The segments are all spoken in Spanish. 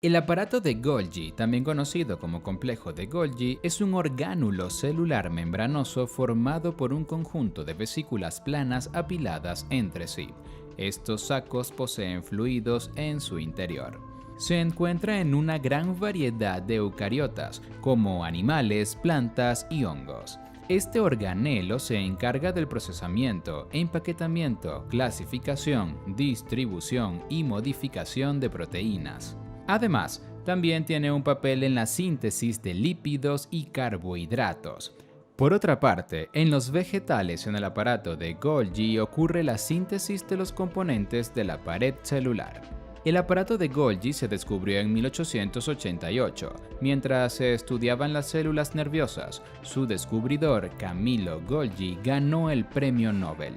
El aparato de Golgi, también conocido como complejo de Golgi, es un orgánulo celular membranoso formado por un conjunto de vesículas planas apiladas entre sí. Estos sacos poseen fluidos en su interior. Se encuentra en una gran variedad de eucariotas, como animales, plantas y hongos. Este organelo se encarga del procesamiento, empaquetamiento, clasificación, distribución y modificación de proteínas. Además, también tiene un papel en la síntesis de lípidos y carbohidratos. Por otra parte, en los vegetales en el aparato de Golgi ocurre la síntesis de los componentes de la pared celular. El aparato de Golgi se descubrió en 1888, mientras se estudiaban las células nerviosas. Su descubridor, Camillo Golgi, ganó el premio Nobel.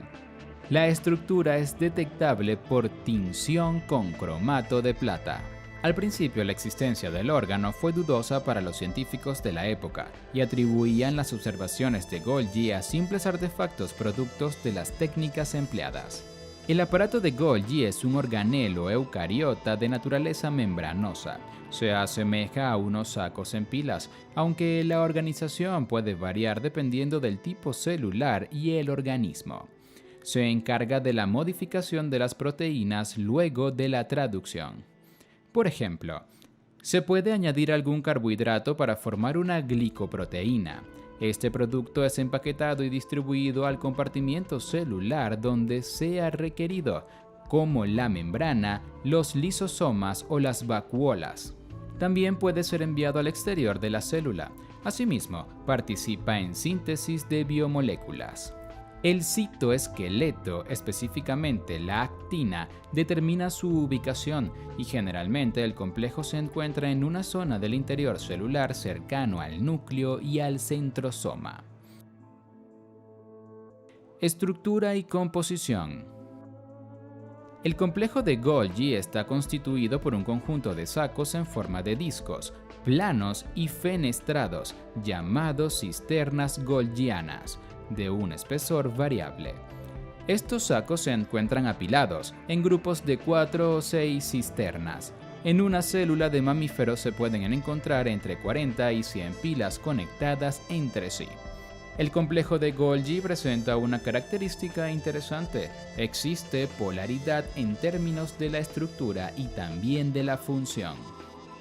La estructura es detectable por tinción con cromato de plata. Al principio, la existencia del órgano fue dudosa para los científicos de la época y atribuían las observaciones de Golgi a simples artefactos productos de las técnicas empleadas. El aparato de Golgi es un organelo eucariota de naturaleza membranosa. Se asemeja a unos sacos en pilas, aunque la organización puede variar dependiendo del tipo celular y el organismo. Se encarga de la modificación de las proteínas luego de la traducción. Por ejemplo, se puede añadir algún carbohidrato para formar una glicoproteína. Este producto es empaquetado y distribuido al compartimiento celular donde sea requerido, como la membrana, los lisosomas o las vacuolas. También puede ser enviado al exterior de la célula. Asimismo, participa en síntesis de biomoléculas. El citoesqueleto, específicamente la actina, determina su ubicación y generalmente el complejo se encuentra en una zona del interior celular cercano al núcleo y al centrosoma. Estructura y composición. El complejo de Golgi está constituido por un conjunto de sacos en forma de discos, planos y fenestrados, llamados cisternas golgianas, de un espesor variable. Estos sacos se encuentran apilados en grupos de 4 o 6 cisternas. En una célula de mamífero se pueden encontrar entre 40 y 100 pilas conectadas entre sí. El complejo de Golgi presenta una característica interesante. Existe polaridad en términos de la estructura y también de la función.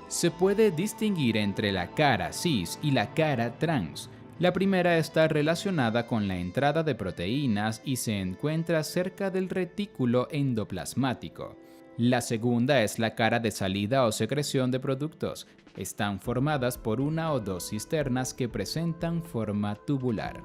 Se puede distinguir entre la cara cis y la cara trans. La primera está relacionada con la entrada de proteínas y se encuentra cerca del retículo endoplasmático. La segunda es la cara de salida o secreción de productos. Están formadas por una o dos cisternas que presentan forma tubular.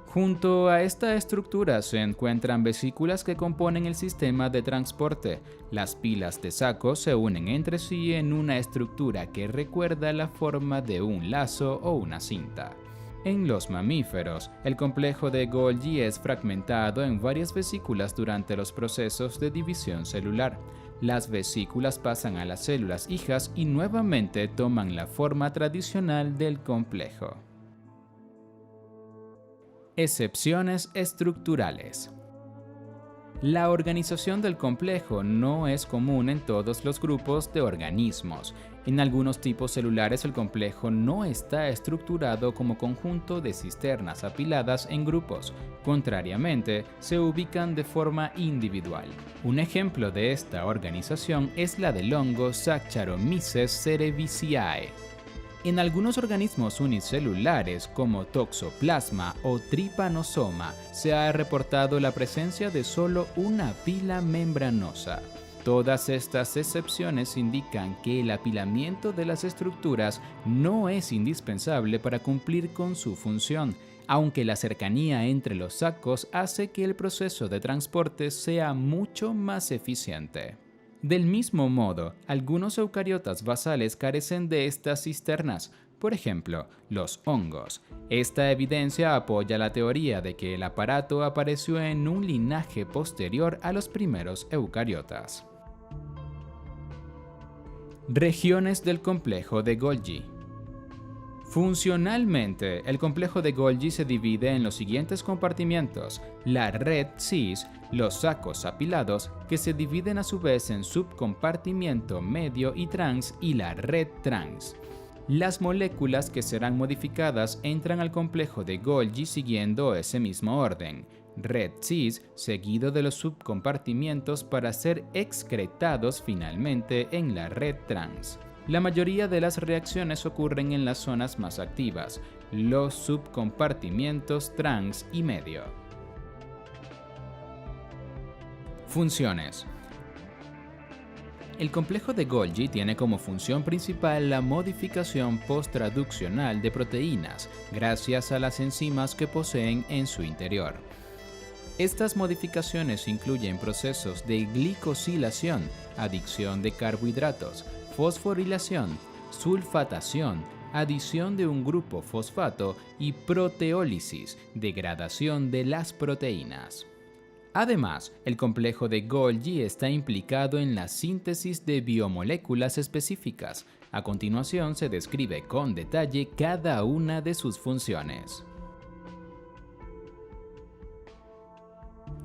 Junto a esta estructura se encuentran vesículas que componen el sistema de transporte. Las pilas de sacos se unen entre sí en una estructura que recuerda la forma de un lazo o una cinta. En los mamíferos, el complejo de Golgi es fragmentado en varias vesículas durante los procesos de división celular. Las vesículas pasan a las células hijas y nuevamente toman la forma tradicional del complejo. Excepciones estructurales. La organización del complejo no es común en todos los grupos de organismos. En algunos tipos celulares el complejo no está estructurado como conjunto de cisternas apiladas en grupos. Contrariamente, se ubican de forma individual. Un ejemplo de esta organización es la del hongo Saccharomyces cerevisiae. En algunos organismos unicelulares como Toxoplasma o Trypanosoma se ha reportado la presencia de solo una pila membranosa. Todas estas excepciones indican que el apilamiento de las estructuras no es indispensable para cumplir con su función, aunque la cercanía entre los sacos hace que el proceso de transporte sea mucho más eficiente. Del mismo modo, algunos eucariotas basales carecen de estas cisternas, por ejemplo, los hongos. Esta evidencia apoya la teoría de que el aparato apareció en un linaje posterior a los primeros eucariotas. Regiones del complejo de Golgi. Funcionalmente, el complejo de Golgi se divide en los siguientes compartimientos: la red cis, los sacos apilados, que se dividen a su vez en subcompartimiento medio y trans, y la red trans. Las moléculas que serán modificadas entran al complejo de Golgi siguiendo ese mismo orden: red cis seguido de los subcompartimientos para ser excretados finalmente en la red trans. La mayoría de las reacciones ocurren en las zonas más activas, los subcompartimientos trans y medio. Funciones. El complejo de Golgi tiene como función principal la modificación posttraduccional de proteínas, gracias a las enzimas que poseen en su interior. Estas modificaciones incluyen procesos de glicosilación, adición de carbohidratos, fosforilación, sulfatación, adición de un grupo fosfato y proteólisis, degradación de las proteínas. Además, el complejo de Golgi está implicado en la síntesis de biomoléculas específicas. A continuación se describe con detalle cada una de sus funciones.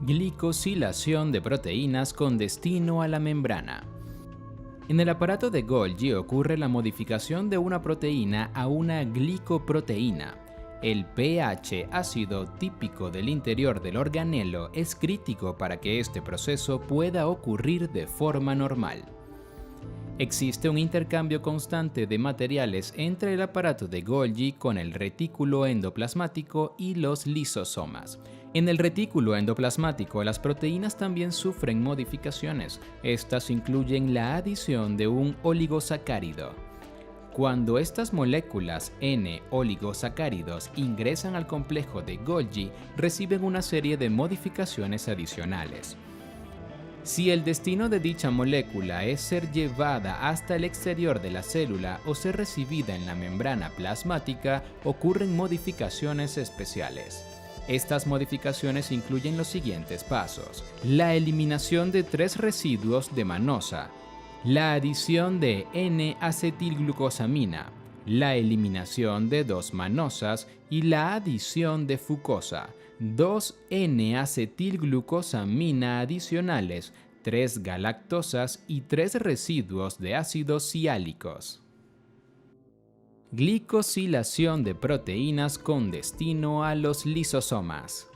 Glicosilación de proteínas con destino a la membrana. En el aparato de Golgi ocurre la modificación de una proteína a una glicoproteína. El pH ácido típico del interior del organelo es crítico para que este proceso pueda ocurrir de forma normal. Existe un intercambio constante de materiales entre el aparato de Golgi con el retículo endoplasmático y los lisosomas. En el retículo endoplasmático, las proteínas también sufren modificaciones. Estas incluyen la adición de un oligosacárido. Cuando estas moléculas N-oligosacáridos ingresan al complejo de Golgi, reciben una serie de modificaciones adicionales. Si el destino de dicha molécula es ser llevada hasta el exterior de la célula o ser recibida en la membrana plasmática, ocurren modificaciones especiales. Estas modificaciones incluyen los siguientes pasos: la eliminación de 3 residuos de manosa, la adición de N-acetilglucosamina, la eliminación de 2 manosas y la adición de fucosa, 2 N-acetilglucosamina adicionales, 3 galactosas y 3 residuos de ácidos siálicos. Glicosilación de proteínas con destino a los lisosomas.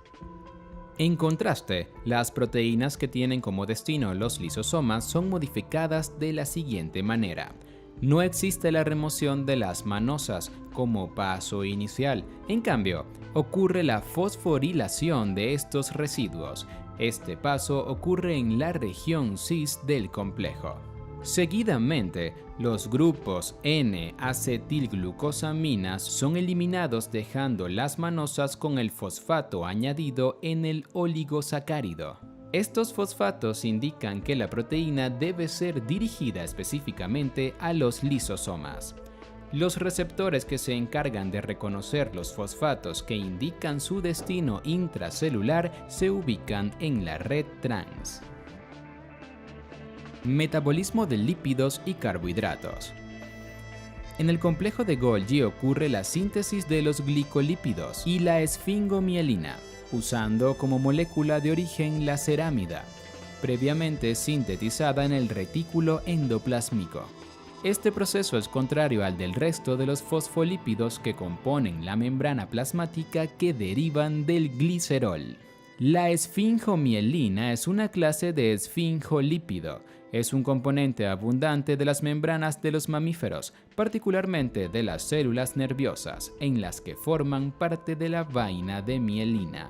En contraste, las proteínas que tienen como destino los lisosomas son modificadas de la siguiente manera. No existe la remoción de las manosas como paso inicial. En cambio, ocurre la fosforilación de estos residuos. Este paso ocurre en la región cis del complejo. Seguidamente, los grupos N-acetilglucosaminas son eliminados dejando las manosas con el fosfato añadido en el oligosacárido. Estos fosfatos indican que la proteína debe ser dirigida específicamente a los lisosomas. Los receptores que se encargan de reconocer los fosfatos que indican su destino intracelular se ubican en la red trans. Metabolismo de lípidos y carbohidratos. En el complejo de Golgi ocurre la síntesis de los glicolípidos y la esfingomielina, usando como molécula de origen la cerámida, previamente sintetizada en el retículo endoplásmico. Este proceso es contrario al del resto de los fosfolípidos que componen la membrana plasmática que derivan del glicerol. La esfingomielina es una clase de esfingolípido. Es un componente abundante de las membranas de los mamíferos, particularmente de las células nerviosas, en las que forman parte de la vaina de mielina.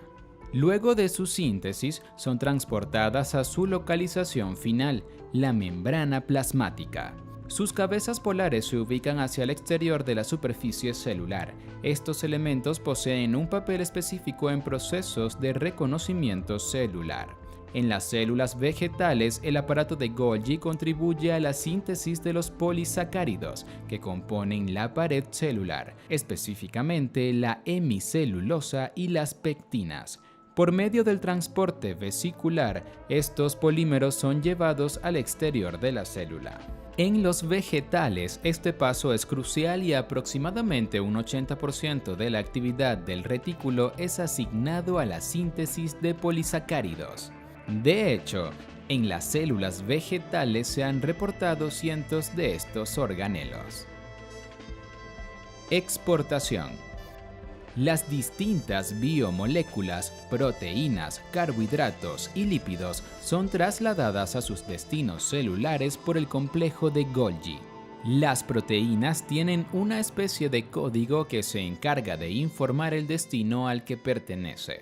Luego de su síntesis, son transportadas a su localización final, la membrana plasmática. Sus cabezas polares se ubican hacia el exterior de la superficie celular. Estos elementos poseen un papel específico en procesos de reconocimiento celular. En las células vegetales, el aparato de Golgi contribuye a la síntesis de los polisacáridos que componen la pared celular, específicamente la hemicelulosa y las pectinas. Por medio del transporte vesicular, estos polímeros son llevados al exterior de la célula. En los vegetales, este paso es crucial y aproximadamente un 80% de la actividad del retículo es asignado a la síntesis de polisacáridos. De hecho, en las células vegetales se han reportado cientos de estos organelos. Exportación. Las distintas biomoléculas, proteínas, carbohidratos y lípidos son trasladadas a sus destinos celulares por el complejo de Golgi. Las proteínas tienen una especie de código que se encarga de informar el destino al que pertenece.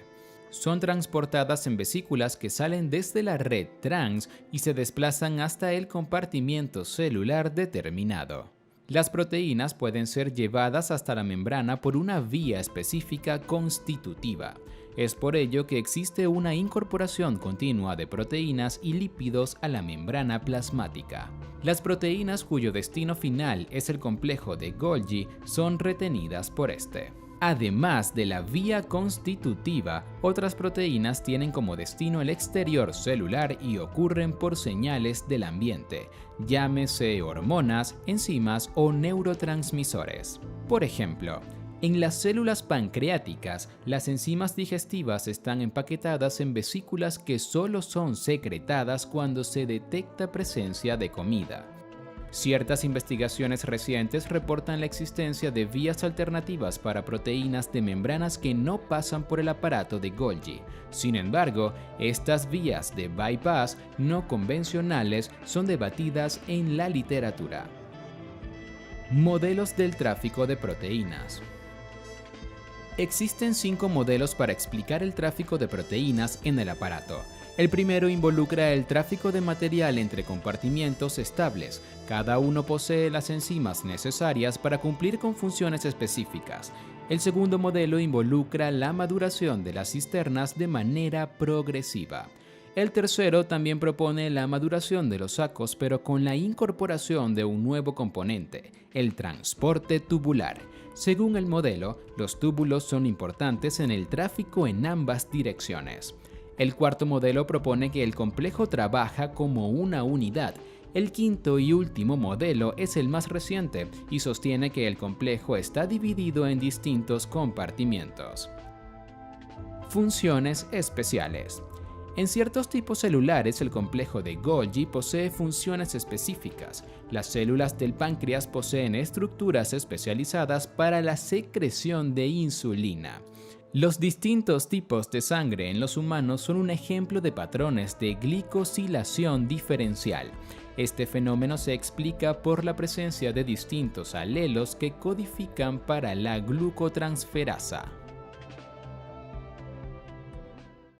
Son transportadas en vesículas que salen desde la red trans y se desplazan hasta el compartimiento celular determinado. Las proteínas pueden ser llevadas hasta la membrana por una vía específica constitutiva. Es por ello que existe una incorporación continua de proteínas y lípidos a la membrana plasmática. Las proteínas cuyo destino final es el complejo de Golgi son retenidas por este. Además de la vía constitutiva, otras proteínas tienen como destino el exterior celular y ocurren por señales del ambiente, llámese hormonas, enzimas o neurotransmisores. Por ejemplo, en las células pancreáticas, las enzimas digestivas están empaquetadas en vesículas que solo son secretadas cuando se detecta presencia de comida. Ciertas investigaciones recientes reportan la existencia de vías alternativas para proteínas de membranas que no pasan por el aparato de Golgi. Sin embargo, estas vías de bypass no convencionales son debatidas en la literatura. Modelos del tráfico de proteínas. Existen 5 modelos para explicar el tráfico de proteínas en el aparato. El primero involucra el tráfico de material entre compartimientos estables. Cada uno posee las enzimas necesarias para cumplir con funciones específicas. El segundo modelo involucra la maduración de las cisternas de manera progresiva. El tercero también propone la maduración de los sacos, pero con la incorporación de un nuevo componente, el transporte tubular. Según el modelo, los túbulos son importantes en el tráfico en ambas direcciones. El cuarto modelo propone que el complejo trabaja como una unidad. El quinto y último modelo es el más reciente y sostiene que el complejo está dividido en distintos compartimientos. Funciones especiales. En ciertos tipos celulares, el complejo de Golgi posee funciones específicas. Las células del páncreas poseen estructuras especializadas para la secreción de insulina. Los distintos tipos de sangre en los humanos son un ejemplo de patrones de glicosilación diferencial. Este fenómeno se explica por la presencia de distintos alelos que codifican para la glucotransferasa.